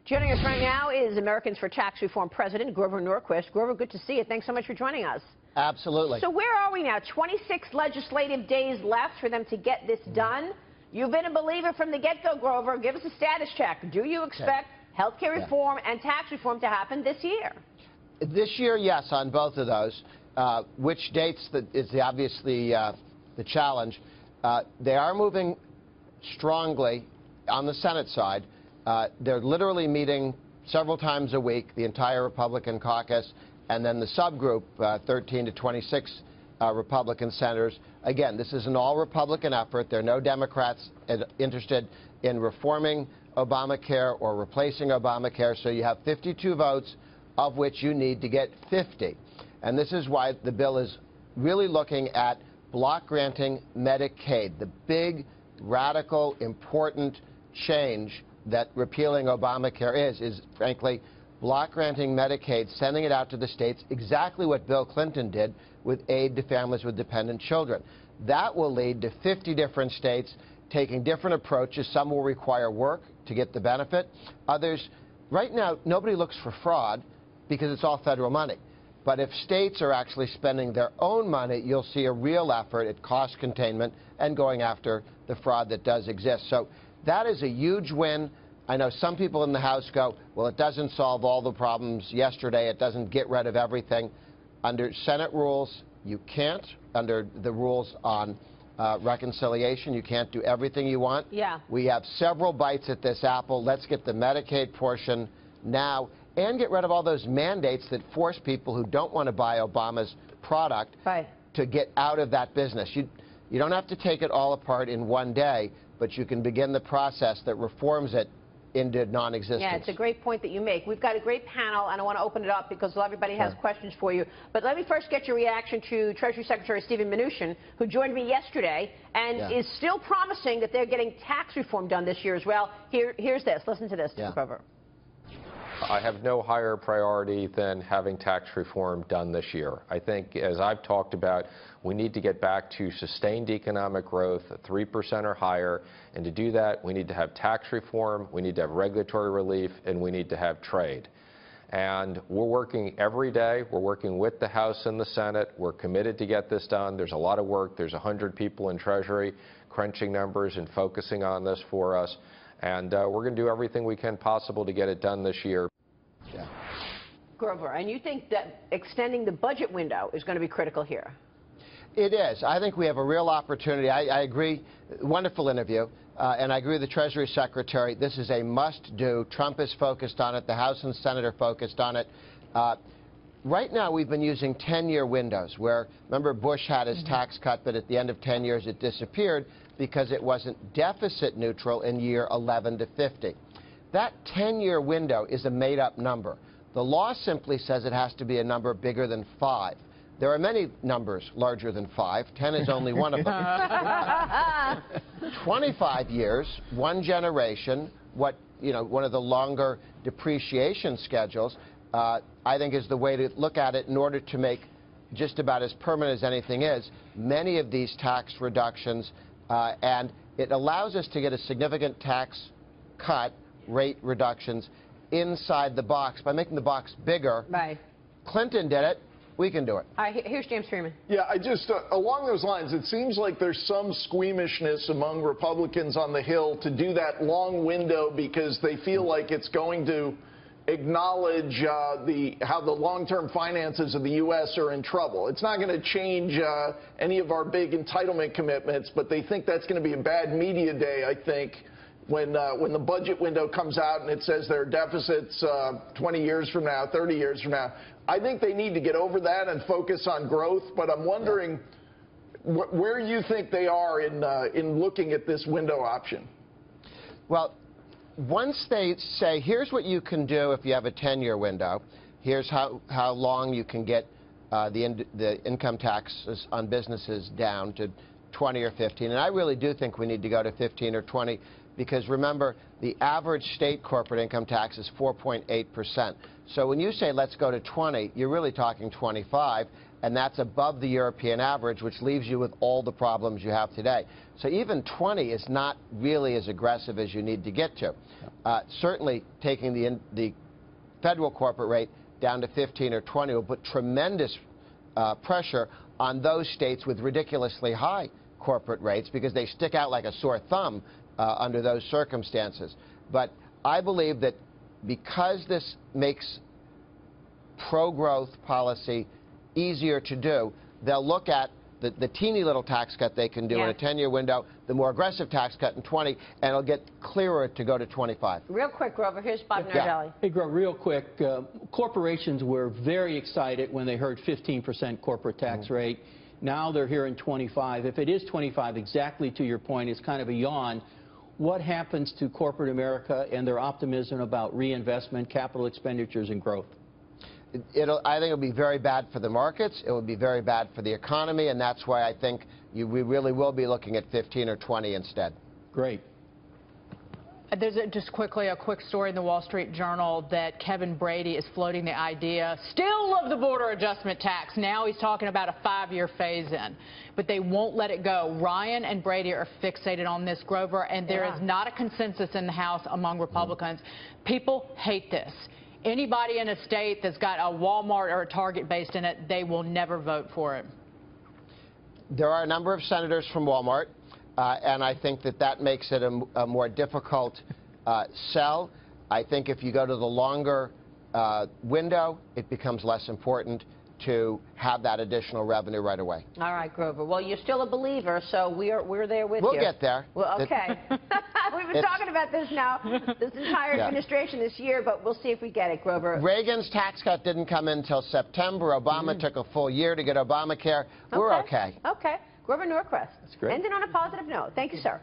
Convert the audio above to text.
Joining us right now is Americans for Tax Reform President Grover Norquist. Grover, good to see you. Thanks so much for joining us. Absolutely. So where are we now? 26 legislative days left for them to get this done. You've been a believer from the get-go, Grover. Give us a status check. Do you expect health care reform and tax reform to happen this year? This year, yes, on both of those. Which dates is obviously the challenge. They are moving strongly on the Senate side. They're literally meeting several times a week, the entire Republican caucus, and then the subgroup, 13 to 26 Republican senators. Again, this is an all-Republican effort. There are no Democrats interested in reforming Obamacare or replacing Obamacare, so you have 52 votes, of which you need to get 50. And this is why the bill is really looking at block granting Medicaid, the big, radical, important change that repealing Obamacare is frankly block granting Medicaid, sending it out to the states, exactly what Bill Clinton did with aid to families with dependent children. That will lead to 50 different states taking different approaches. Some will require work to get the benefit. Others, right now, nobody looks for fraud because it's all federal money. But if states are actually spending their own money, you'll see a real effort at cost containment and going after the fraud that does exist. So that is a huge win. I know some people in the House go, well, it doesn't solve all the problems yesterday. It doesn't get rid of everything. Under Senate rules, you can't. Under the rules on reconciliation, you can't do everything you want. Yeah. We have several bites at this apple. Let's get the Medicaid portion now and get rid of all those mandates that force people who don't want to buy Obama's product to get out of that business. You don't have to take it all apart in one day, but you can begin the process that reforms it into non-existence. Yeah, it's a great point that you make. We've got a great panel, and I want to open it up because everybody has questions for you. But let me first get your reaction to Treasury Secretary Steven Mnuchin, who joined me yesterday and is still promising that they're getting tax reform done this year as well. Here's this. Listen to this, Grover. I have no higher priority than having tax reform done this year. I think, as I've talked about, we need to get back to sustained economic growth at 3% or higher. And to do that, we need to have tax reform, we need to have regulatory relief, and we need to have trade. And we're working every day. We're working with the House and the Senate. We're committed to get this done. There's a lot of work. There's 100 people in Treasury crunching numbers and focusing on this for us. And we're going to do everything we can possible to get it done this year. Grover, and you think that extending the budget window is going to be critical here? It is. I think we have a real opportunity. I agree. Wonderful interview. And I agree with the Treasury Secretary. This is a must-do. Trump is focused on it. The House and Senate are focused on it. Right now, we've been using 10-year windows where, remember, Bush had his tax cut, but at the end of 10 years, it disappeared because it wasn't deficit neutral in year 11 to 50. That 10-year window is a made-up number. The law simply says it has to be a number bigger than 5. There are many numbers larger than 5. 10 is only one of them. 25 years, one generation, one of the longer depreciation schedules, I think is the way to look at it in order to make just about as permanent as anything is many of these tax reductions, and it allows us to get a significant tax cut, rate reductions inside the box by making the box bigger. Right. Clinton did it. We can do it. Here's James Freeman. Yeah, along those lines, it seems like there's some squeamishness among Republicans on the Hill to do that long window because they feel like it's going to acknowledge how the long-term finances of the U.S. are in trouble. It's not going to change any of our big entitlement commitments, but they think that's going to be a bad media day, I think, when the budget window comes out and it says there are deficits 20 years from now, 30 years from now. I think they need to get over that and focus on growth, but I'm wondering where you think they are in looking at this window option. Well, once they say, here's what you can do if you have a 10-year window, here's how long you can get the income taxes on businesses down to 20 or 15, and I really do think we need to go to 15 or 20, because remember, the average state corporate income tax is 4.8%. So when you say let's go to 20, you're really talking 25, and that's above the European average, which leaves you with all the problems you have today. So even 20 is not really as aggressive as you need to get to. Certainly, taking the federal corporate rate down to 15 or 20 will put tremendous pressure on those states with ridiculously high corporate rates, because they stick out like a sore thumb under those circumstances. But I believe that because this makes pro-growth policy easier to do, they'll look at the teeny little tax cut they can do in a 10-year window, the more aggressive tax cut in 20, and it'll get clearer to go to 25. Real quick, Grover, here's Bob Nardelli. Hey, Grover, real quick. Corporations were very excited when they heard 15% corporate tax rate. Now they're hearing 25. If it is 25, exactly to your point, it's kind of a yawn. What happens to corporate America and their optimism about reinvestment, capital expenditures, and growth? I think it'll be very bad for the markets. It will be very bad for the economy, and that's why I think we really will be looking at 15 or 20 instead. Great. There's just quickly a quick story in the Wall Street Journal that Kevin Brady is floating the idea still of the border adjustment tax. Now he's talking about a 5-year phase-in, but they won't let it go. Ryan and Brady are fixated on this, Grover, and there is not a consensus in the House among Republicans. People hate this. Anybody in a state that's got a Walmart or a Target based in it, they will never vote for it. There are a number of senators from Walmart, and I think that makes it a more difficult sell. I think if you go to the longer window, it becomes less important to have that additional revenue right away. All right, Grover. Well, you're still a believer, so we're there with you. We'll get there. Well, okay. We've been talking about this now, this entire administration this year, but we'll see if we get it, Grover. Reagan's tax cut didn't come in until September. Obama took a full year to get Obamacare. We're okay. Okay. Grover Norquist. That's great. Ending on a positive note. Thank you, sir.